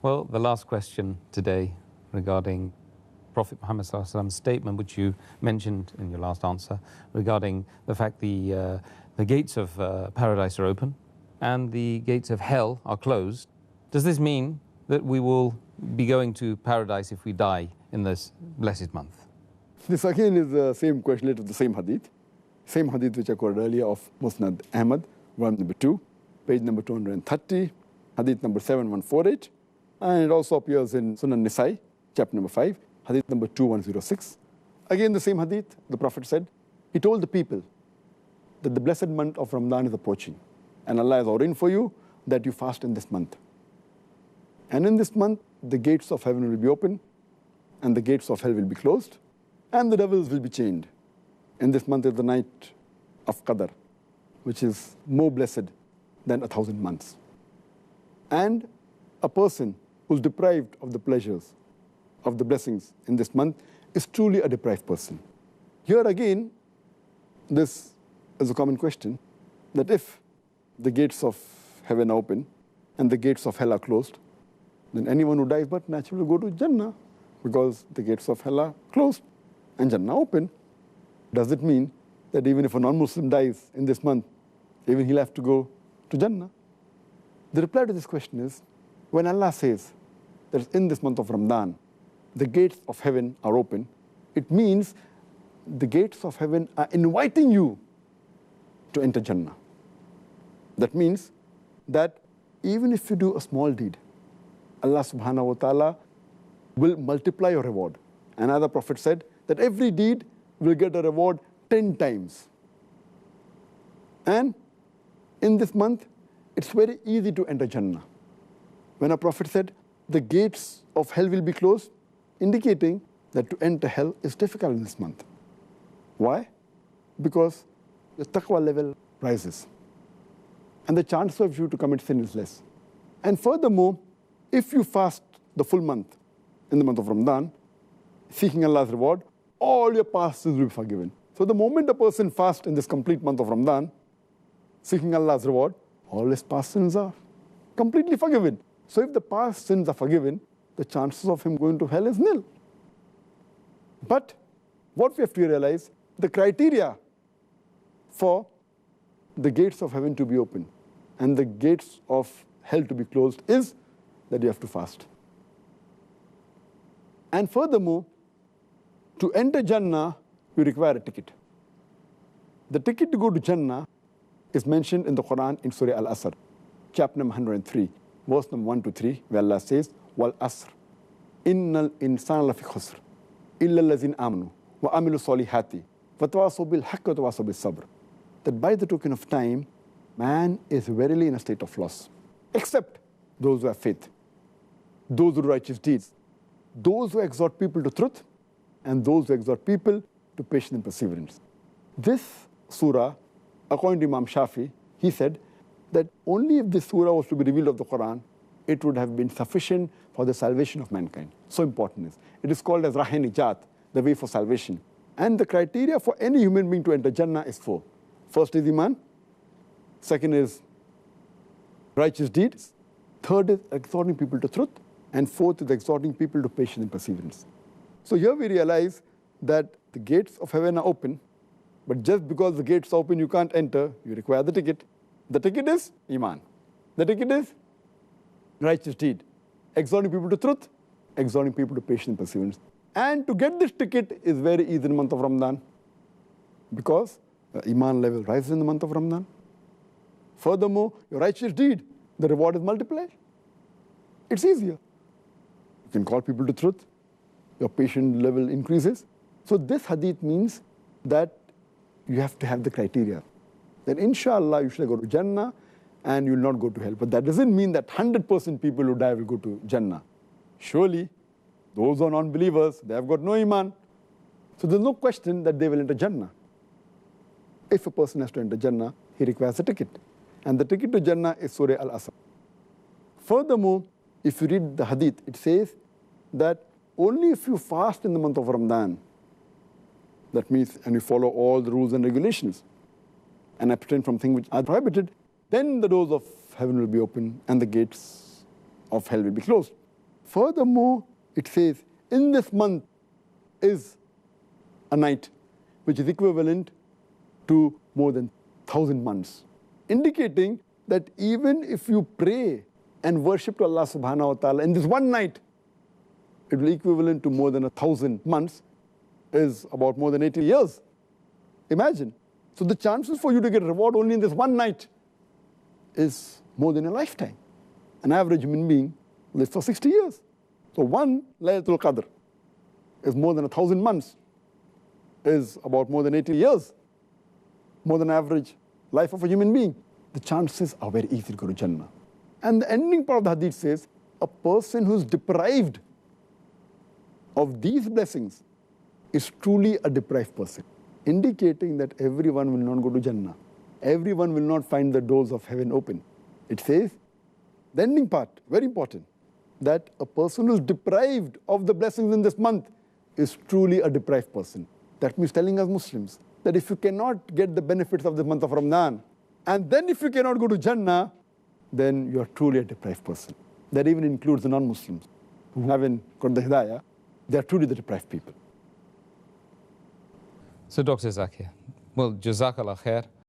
Well, the last question today regarding Prophet Muhammad ﷺ's statement, which you mentioned in your last answer, regarding the fact the gates of paradise are open and the gates of hell are closed. Does this mean that we will be going to paradise if we die in this blessed month? This again is the same question related to the same hadith. Same hadith which I quoted earlier of Musnad Ahmad, volume number 2, page number 230, hadith number 7148. And it also appears in Sunan Nisai, chapter number 5, hadith number 2106. Again, the same hadith, the Prophet said, he told the people that the blessed month of Ramadan is approaching. And Allah has ordained for you that you fast in this month. And in this month, the gates of heaven will be open, and the gates of hell will be closed, and the devils will be chained. In this month is the night of Qadr, which is more blessed than 1,000 months. And a person who's deprived of the pleasures, of the blessings in this month, is truly a deprived person. Here again, this is a common question, that if the gates of heaven are open and the gates of hell are closed, then anyone who dies but naturally will go to Jannah, because the gates of hell are closed and Jannah open. Does it mean that even if a non-Muslim dies in this month, even he'll have to go to Jannah? The reply to this question is, when Allah says that in this month of Ramadan, the gates of heaven are open, it means the gates of heaven are inviting you to enter Jannah. That means that even if you do a small deed, Allah subhanahu wa ta'ala will multiply your reward. Another Prophet said that every deed will get a reward 10 times. And in this month, it's very easy to enter Jannah. When a Prophet said the gates of hell will be closed, indicating that to enter hell is difficult in this month. Why? Because the taqwa level rises, and the chance of you to commit sin is less. And furthermore, if you fast the full month, in the month of Ramadan, seeking Allah's reward, all your past sins will be forgiven. So the moment a person fasts in this complete month of Ramadan, seeking Allah's reward, all his past sins are completely forgiven. So if the past sins are forgiven, the chances of him going to hell is nil. But what we have to realize, the criteria for the gates of heaven to be open and the gates of hell to be closed is that you have to fast. And furthermore, to enter Jannah, you require a ticket. The ticket to go to Jannah is mentioned in the Quran in Surah Al-Asr, chapter number 103, verse number 1 to 3, where Allah says, Wal Asr, Innal insana lafi khusr, illa allazina amanu, wa amilu salihati, wa tawasaw bil haqqi wa tawasaw bis sabr. That by the token of time, man is verily in a state of loss, except those who have faith, those who do righteous deeds, those who exhort people to truth, and those who exhort people to patience and perseverance. This surah, according to Imam Shafi, he said that only if this surah was to be revealed of the Quran, it would have been sufficient for the salvation of mankind. So important is. It is called as Rahe-Nijat, the way for salvation. And the criteria for any human being to enter Jannah is 4. First is Iman. Second is righteous deeds. Third is exhorting people to truth. And fourth is exhorting people to patience and perseverance. So here we realize that the gates of heaven are open, but just because the gates are open, you can't enter, you require the ticket. The ticket is Iman. The ticket is righteous deed. Exhorting people to truth, exhorting people to patience and perseverance. And to get this ticket is very easy in the month of Ramadan, because the Iman level rises in the month of Ramadan. Furthermore, your righteous deed, the reward is multiplied. It's easier. You can call people to truth. Your patient level increases. So this hadith means that you have to have the criteria. That inshallah you should go to Jannah and you will not go to hell. But that doesn't mean that 100% people who die will go to Jannah. Surely, those who are non-believers, they have got no Iman. So there's no question that they will enter Jannah. If a person has to enter Jannah, he requires a ticket. And the ticket to Jannah is Surah Al-Asr. Furthermore, if you read the hadith, it says that only if you fast in the month of Ramadan, that means, and you follow all the rules and regulations, and abstain from things which are prohibited, then the doors of heaven will be open and the gates of hell will be closed. Furthermore, it says, in this month is a night, which is equivalent to more than 1,000 months, indicating that even if you pray and worship to Allah subhanahu wa ta'ala in this one night, it will be equivalent to more than 1,000 months, is about more than 80 years. Imagine. So the chances for you to get reward only in this one night is more than a lifetime. An average human being lives for 60 years. So one Laylatul Qadr is more than 1,000 months, is about more than 80 years, more than average life of a human being. The chances are very easy to go to Jannah. And the ending part of the hadith says, a person who's deprived of these blessings is truly a deprived person, indicating that everyone will not go to Jannah. Everyone will not find the doors of heaven open. It says, the ending part, very important, that a person who's deprived of the blessings in this month is truly a deprived person. That means telling us Muslims that if you cannot get the benefits of the month of Ramadan, and then if you cannot go to Jannah, then you are truly a deprived person. That even includes the non-Muslims who haven't got the Hidayah. They are truly the deprived people. So Dr. Zakir, well, Jazakallah khair.